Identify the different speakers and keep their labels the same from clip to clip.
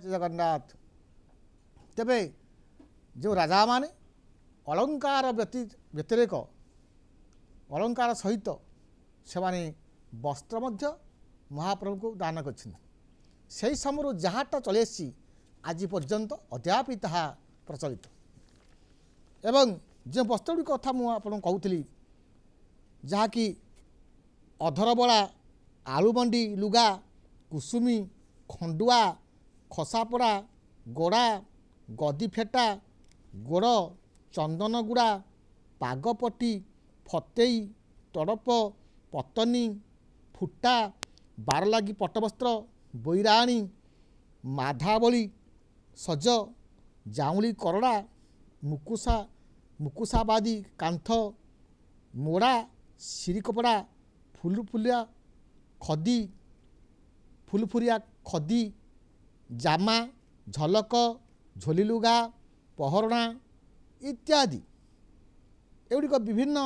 Speaker 1: जगन्नाथ तेबे जो राजा माने अलंकार व्यतिरेक अलंकार सहित से माने वस्त्र मध्य महाप्रभु को दान कर समय जहाँटा चली आज पर्यंत अद्यापि ताहा प्रचलित एवं जो वस्त्र गुड़ी कथा मुझे कहूली जहाँकि अधरबला आलुमंडी लुगा कुसुमी खंडुआ खसापड़ा गोड़ा गदी फेटा गोड़ चंदन गुड़ा पागपटी फतेई तड़प पतनी फुटा बारलागी पट्टवस्त्र बैराणी माधावली सज जाऊली करड़ा मुकुसाबादी कांथ मोड़ा सिरी कपड़ा फुलफुलिया खदी फुलफुरिया खदी जामा झलक झोलीलुगा पहरणा इत्यादि एगुड़िक विभिन्न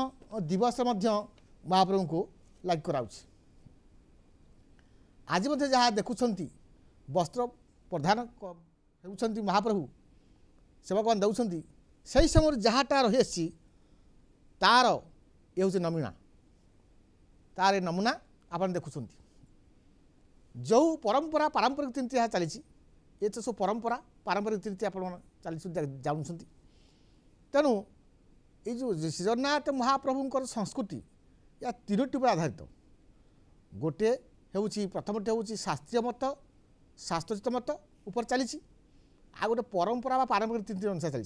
Speaker 1: दिवस महाप्रभु को लागू कराउछि। आज मध्य जहाँ देखुंट वस्त्र प्रधान होउछंती महाप्रभु सेवक दौरान से समय जहाँटा रही तार ये हूँ नमूना तार नमूना आप देखुं जो परंपरा पारंपरिक रीति यहाँ चली ये तो सब परंपरा पारंपरिक रीति आप जानते तेणु ये जो श्रीजगन्नाथ महाप्रभुंर संस्कृति या तीनोटी पर आधारित गोटे हूँ प्रथमटे हूँ शास्त्रीय मत शास्त्रोचित मत उपर चली आ गोटे परंपरा पारंपरिक रीति अनुसार चली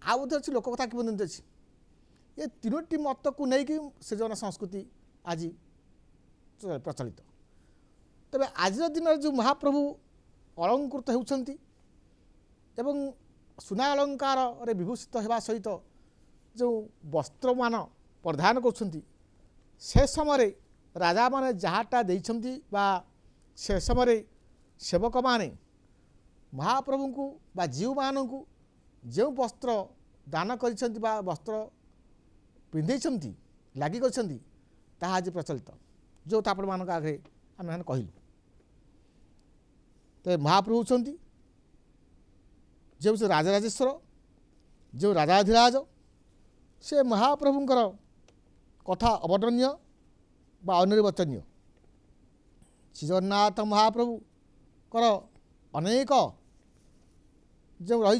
Speaker 1: आउे अच्छी लोककथा किंवदंती अच्छी ये तीनोटी मत को लेकिन श्रीजगन्नाथ संस्कृति आज प्रचलित तेरे आज दिन जो महाप्रभु अलंकृत होती एवं सुना अलंकार विभूषित होगा सहित जो वस्त्र मान प्रदान कर समय राजा माने जहाँटा देइछंती बा से समय सेवक माने महाप्रभु को बा जीव मान को जो वस्त्र दान कर वस्त्र पिंधे लगी आज प्रचलित जो आपण मान आगे आम कहलु तो महाप्रभु होती जो राजराजेश्वर जो राजाधिराज से महाप्रभुंकर कथा अवर्णनीय बा अनिर्वचनीय श्रीजगन्नाथ महाप्रभु कर अनेक जो रही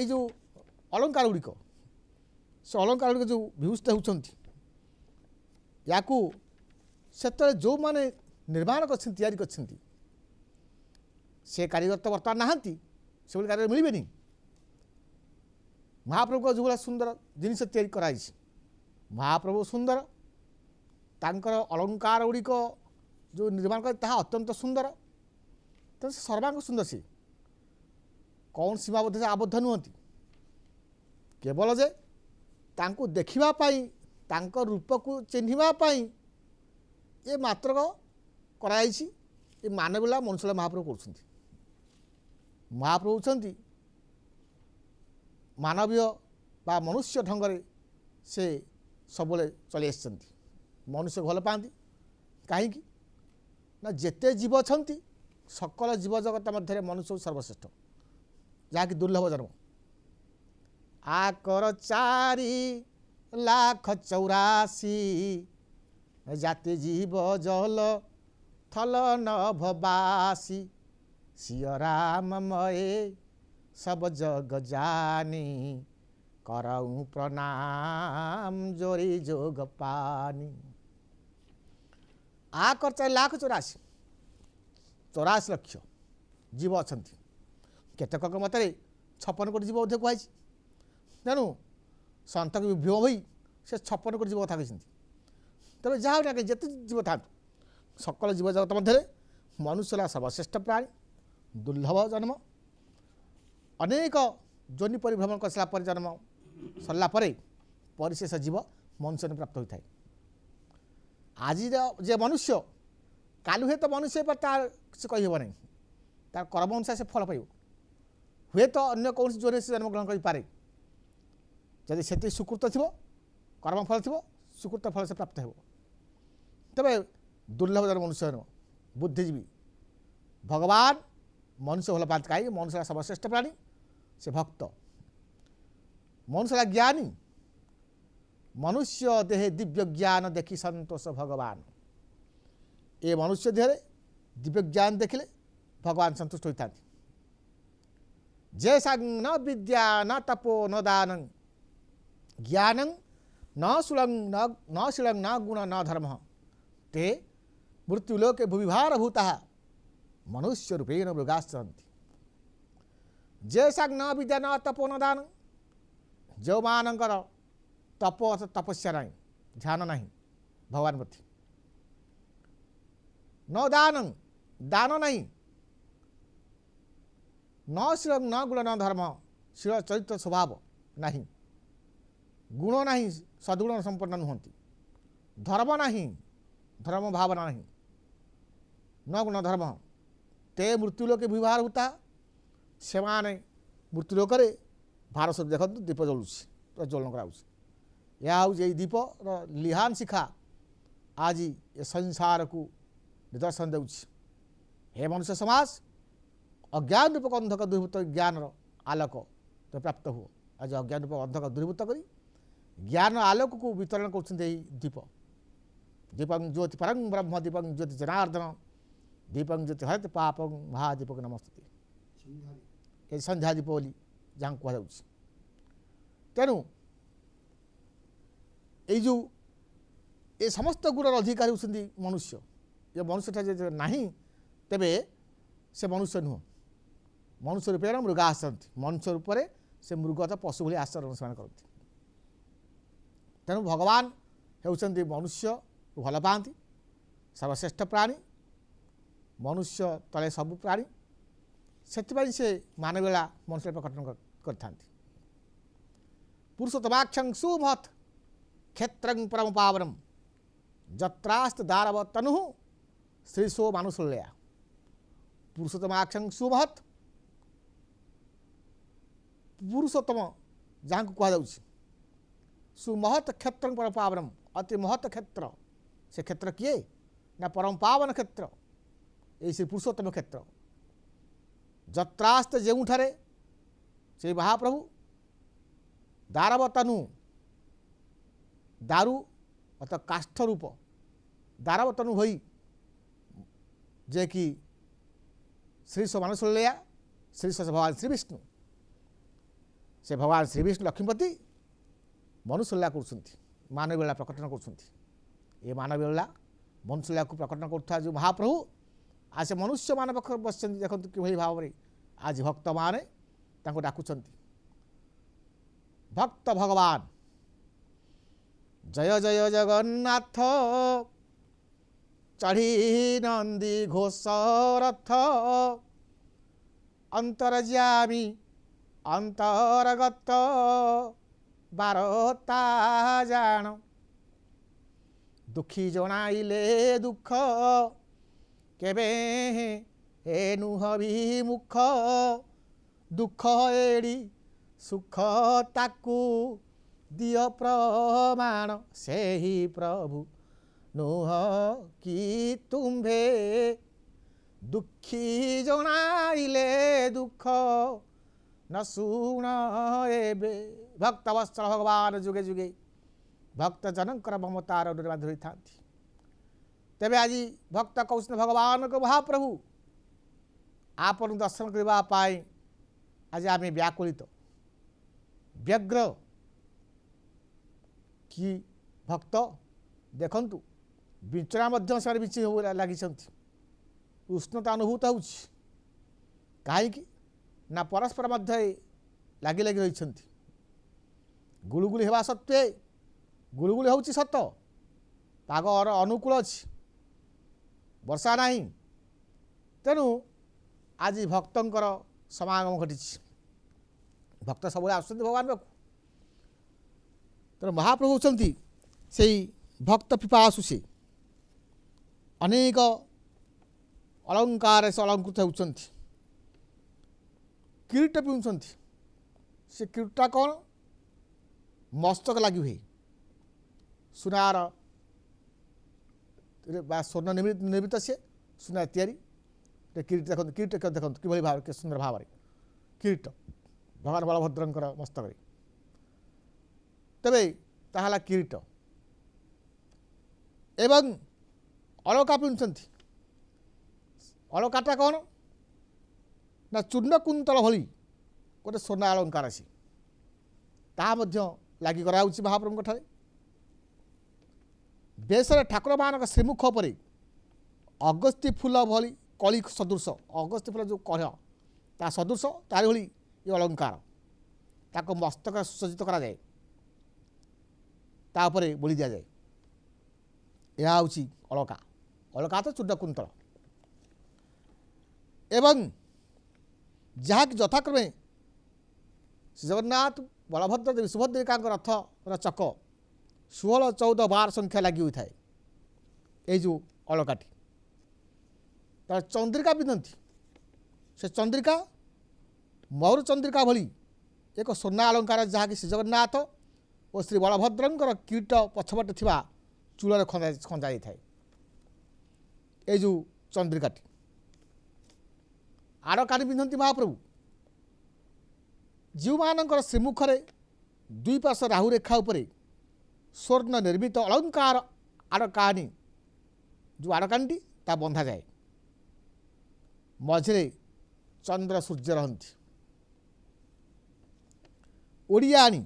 Speaker 1: जो अलंकार गुड़िक से अलंकार गुड़िक जो विभूषित होती या से जो माने निर्माण कर से कारीगर तो बर्तमान नहांती से कारीगर मिलबेनी महाप्रभु को जो भाई सुंदर जिनिस तैयारी कराई महाप्रभु सुंदर तांकर अलंकार गुड़िक जो निर्माण कर अत्यंत सुंदर तो सर्वांग सुंदर सी कौन सीमाबद्ध से आबद्ध नुहति केवल जे तांको देखिबा पाई तांको रूप को चिन्हिबा पाई ये मात्र कराई ये मानवला मनुष्य महाप्रभु कर महाप्रभु होती मानवीय बा मनुष्य ढंग से सब चली मनुष्य भल पाती कहीं ना जेते जीव अच्छा सकल जीव जगत मध्य मनुष्य सर्वश्रेष्ठ जहाँकि दुर्लभ जन्म आकर 4,84,000 जाति जीव जल थल नभवासी सिय राममय सब जग जानी करऊँ प्रणाम जोरी जोग पानी आकर 4,84,000 जीव अच्छा केतक मतरे 56 कोटी जीव कहुई तेणु सन्त भीम भाई से 56 कोटी जीव कथा कहते तेज जहाँ जिते जीव था सकल जीव जगत मध्य मनुष्य सर्वश्रेष्ठ प्राणी दुर्लभ जन्म अनेक जोनि परिभ्रमण कर सारापर जन्म सरला परिशेष जीव मनुष्य प्राप्त होता है। आज जे मनुष्य कालु हुए तो मनुष्य पर तार किसी कहीहब नहीं तार कर्म अनुसार से फल पाइब हुए तो अन्य कौन जोन से जन्म ग्रहण करें जदि से सुकृत थी कर्मफल थी सुकृत फल से प्राप्त हो तेरे दुर्लभ जन मनुष्य बुद्धिजीवी भगवान मनुष्य भल पाते कहीं मनुष्य सर्वश्रेष्ठ प्राणी से भक्त मनुष्य ज्ञानी मनुष्य देहे दिव्य ज्ञान देखी संतोष भगवान ए मनुष्य देह दिव्य ज्ञान देखिले भगवान संतुष्ट होता जैसा न विद्या न तपो न दान ज्ञान न सुलंग न शिलंग न गुण न धर्म ते मृत्युलोके भूविभार भूता मनुष्य रूपेण मृगाश्चरन्ति जैसा न विद्या न तपो न दान जो मानकर तप तपस्या नहीं ध्यान नहीं भगवान प्रति न दान दान नहीं न शील न गुण न धर्म शील चरित्र स्वभाव नहीं गुण नहीं सद्गुण संपन्न नुहति धर्म नहीं धर्म भावना नहीं न गुण धर्म ते मृत्युलोक विवाह होता से मृत्युलोक भारत सब देखो दीप जलुची प्रज्वलन कराऊँ यह हूँ दीप लिहान शिखा आज ये संसार को निदर्शन देउछि हे मनुष्य समाज अज्ञान रूपक अंधक दूरीभूत ज्ञान आलोक तो प्राप्त हो आज अज्ञान रूपक अंधक दूरीभूत कर ज्ञान आलोक को वितरण कर दीप दीपं ज्योति परं ब्रह्म दीपं ज्योति जनार्दन दीपं ज्योति हरत पापं महादीपक नमस्ते ये संध्या दीप बोली जहाँ कह तेणु यो ये समस्त गुणर अधिकारी होती मनुष्य ये मनुष्य नहीं तेबे से मनुष्य नुह मनुष्य रूपेण मृगा आसती मनुष्य रूप से मृग पशु भाई आचरण से करती तेणु भगवान होती मनुष्य को भल पाती सर्वश्रेष्ठ प्राणी मनुष्य तले सबु प्राणी से मानवेला मनुष्य प्रकटन कर पुरुषोत्तमाक्षं सुमहत् क्षेत्रं परम पावनम जत्रास्त दारव तनु श्रीशो मानुषल्या पुरुषोत्तमाक्षं सुमहत् पुरुषोत्तम जहाँ को कह सुमहत् क्षेत्र परम पावनम अति महत् क्षेत्र से क्षेत्र किए ना परम पावन क्षेत्र ये श्री पुरुषोत्तम क्षेत्र जत्रास्त जेउठारे से महाप्रभु दारव तनु दारु अर्थात काष्ठ रूप दारव तनु भई जे कि श्री मानुषल्या श्री भगवान श्री विष्णु से भगवान श्री विष्णु लक्ष्मीपति मनुष्यला कर मानवीला प्रकटन कर मानवीला मनुष्यला को प्रकटन करुवा जो महाप्रभु आज मनुष्य मान पाखे बस देखो कि भाव में आज भक्त माने डाकुंट भक्त भगवान जय जय जगन्नाथ चढ़ी नंदी घोष रथ अंतर्यामी अंतर्गत बारता जान दुखी जनाइले दुख केबे हे नुह विमुख दुख एड़ी सुख ताकू दिय प्रमाण से ही प्रभु नुह कि तुम्भे दुखी जनाइले दुख न शुण एबे भक्त वस्त्र भगवान जुगे जुगे भक्त जनकर ममतार धरी था तेबे आज भक्त कौशन भगवान को महाप्रभु आपन दर्शन करने आज आम व्याकुलित व्यग्र कि भक्त देखंतु बिचरा से बिची लगी उष्णता अनुभूत हो कहीं ना परस्पर मध्य लगी लगी रही गुलुगुली होगा सत्वे गुलुगुली होची सत पाग अनुकूल अच्छी वर्षा नहीं तेणु आज भक्तर समागम घटी भक्त सब आस भगवान पाक तेणु महाप्रभु होती से भक्त पिपासु से अनेक अलंकार से अलंकृत होती किरीट पिंधुंट से किरीटा कौन मस्तक लगी हुए सुनार ବା ସ୍ୱର୍ଣ୍ଣ ନିର୍ମିତ ସେ ସୁନା ତିଆରି କିରୀଟ ଦେଖନ୍ତୁ କିରୀଟ ଦେଖନ୍ତୁ କିଭଳି ଭାବରେ କି ସୁନ୍ଦର ଭାବରେ କିରୀଟ ଭଗବାନ ବଳଭଦ୍ରଙ୍କର ମସ୍ତକରେ। ତେବେ ତାହା ହେଲା କିରୀଟ ଏବଂ ଅଳକା ପିନ୍ଧୁଛନ୍ତି। ଅଳକାଟା କ'ଣ ନା ଚୂର୍ଣ୍ଣ କୁନ୍ତଳ ଭଳି ଗୋଟେ ସୁନା ଅଳଙ୍କାର ଅଛି, ତାହା ମଧ୍ୟ ଲାଗି କରାଯାଉଛି ମହାପ୍ରଭୁଙ୍କ ଠାରେ। ବେଶରେ ଠାକୁରମାନଙ୍କ ଶ୍ରୀମୁଖ ଉପରେ ଅଗସ୍ତି ଫୁଲ ଭଳି କଳି ସଦୃଶ, ଅଗସ୍ତି ଫୁଲ ଯେଉଁ କଢ଼ ତା ସଦୃଶ ତାରି ଭଳି ଏ ଅଳଙ୍କାର, ତାକୁ ମସ୍ତକରେ ସୁସଜ୍ଜିତ କରାଯାଏ, ତା ଉପରେ ବୋଳି ଦିଆଯାଏ। ଏହା ହେଉଛି ଅଳକା। ଅଳକା ତ ଚୂର୍ଣ୍ଣ କୁନ୍ତଳ ଏବଂ ଯାହାକି ଯଥାକ୍ରମେ ଶ୍ରୀଜଗନ୍ନାଥ ବଳଭଦ୍ର ଦେବୀ ସୁଭଦ୍ରିକାଙ୍କ ରଥର ଚକ 16, 14, 12 ସଂଖ୍ୟା ଲାଗି ହୋଇଥାଏ। ଏଇ ଯେଉଁ ଅଳକାଟି ତାର ଚନ୍ଦ୍ରିକା ପିନ୍ଧନ୍ତି, ସେ ଚନ୍ଦ୍ରିକା ମୟୂର ଚନ୍ଦ୍ରିକା ଭଳି ଏକ ସୁନା ଅଳଙ୍କାର, ଯାହାକି ଶ୍ରୀଜଗନ୍ନାଥ ଓ ଶ୍ରୀ ବଳଭଦ୍ରଙ୍କର କିରୀଟ ପଛପଟେ ଥିବା ଚୂଳରେ ଖଞ୍ଜା ଯାଇଥାଏ। ଏଇ ଯେଉଁ ଚନ୍ଦ୍ରିକାଟି ଆଡ଼କାନି ପିନ୍ଧନ୍ତି ମହାପ୍ରଭୁ, ଯେଉଁମାନଙ୍କର ଶ୍ରୀମୁଖରେ ଦୁଇ ପାର୍ଶ୍ୱ ରାହୁ ରେଖା ଉପରେ ସ୍ୱର୍ଣ୍ଣ ନିର୍ମିତ ଅଳଙ୍କାର ଆଡ଼କାନି, ଯେଉଁ ଆଡ଼କାନିଟି ତା ବନ୍ଧାଯାଏ, ମଝିରେ ଚନ୍ଦ୍ର ସୂର୍ଯ୍ୟ ରହନ୍ତି। ଓଡ଼ିଆ ଆଣି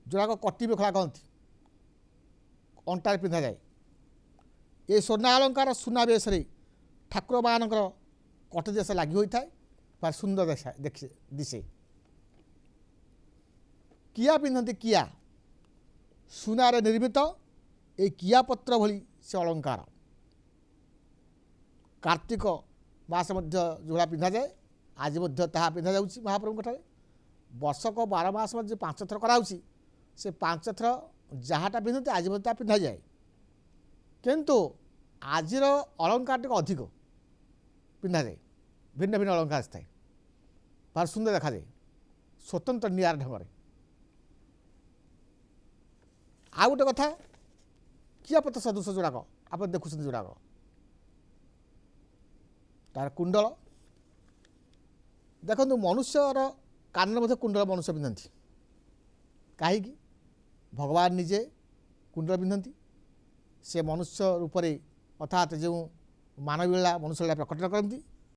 Speaker 1: ଯେଉଁଟାକ କଟି ମେଖଳା କହନ୍ତି, ଅଣ୍ଟାରେ ପିନ୍ଧାଯାଏ। ଏ ସୁନା ଅଳଙ୍କାର ସୁନାବେଶରେ ଠାକୁରମାନଙ୍କର କଟି ଦେଶ ଲାଗି ହୋଇଥାଏ ବା ସୁନ୍ଦର ଦିଶେ। କିଆ ପିନ୍ଧନ୍ତି, କିଆ ସୁନାରେ ନିର୍ମିତ এই କିଆ ପତ୍ର ଭଳି ସେ ଅଳଙ୍କାର କାର୍ତ୍ତିକ ମାସ ମଧ୍ୟ ଯେଉଁଭଳିଆ ପିନ୍ଧାଯାଏ, ଆଜି ମଧ୍ୟ ତାହା ପିନ୍ଧାଯାଉଛି ମହାପ୍ରଭୁଙ୍କଠାରେ। ବର୍ଷକ 12 ମାସ ମଧ୍ୟ 5 ଥର କରାଯାଉଛି, ସେ 5 ଥର ଯାହାଟା ପିନ୍ଧନ୍ତି ଆଜି ମଧ୍ୟ ତାହା ପିନ୍ଧାଯାଏ। କିନ୍ତୁ ଆଜିର ଅଳଙ୍କାର ଟିକେ ଅଧିକ ପିନ୍ଧାଯାଏ, ଭିନ୍ନ ଭିନ୍ନ ଅଳଙ୍କାର ଆସିଥାଏ, ଭାରି ସୁନ୍ଦର ଦେଖାଯାଏ, ସ୍ୱତନ୍ତ୍ର ନିଆରା ଢଙ୍ଗରେ। ଆଉ ଗୋଟେ କଥା, କିଆପତ୍ର ସଦୃଶ ଯୋଡ଼ାକ ଆପଣ ଦେଖୁଛନ୍ତି, ଯୋଡ଼ାକ ତାର କୁଣ୍ଡଳ ଦେଖନ୍ତୁ। ମନୁଷ୍ୟର କାନରେ ମଧ୍ୟ କୁଣ୍ଡଳ ମନୁଷ୍ୟ ପିନ୍ଧନ୍ତି। କାହିଁକି? ଭଗବାନ ନିଜେ କୁଣ୍ଡଳ ପିନ୍ଧନ୍ତି। ସେ ମନୁଷ୍ୟ ରୂପରେ ଅର୍ଥାତ୍ ଯେଉଁ ମାନବୀଳା ମନୁଷ୍ୟଳା ପ୍ରକଟନ କରନ୍ତି,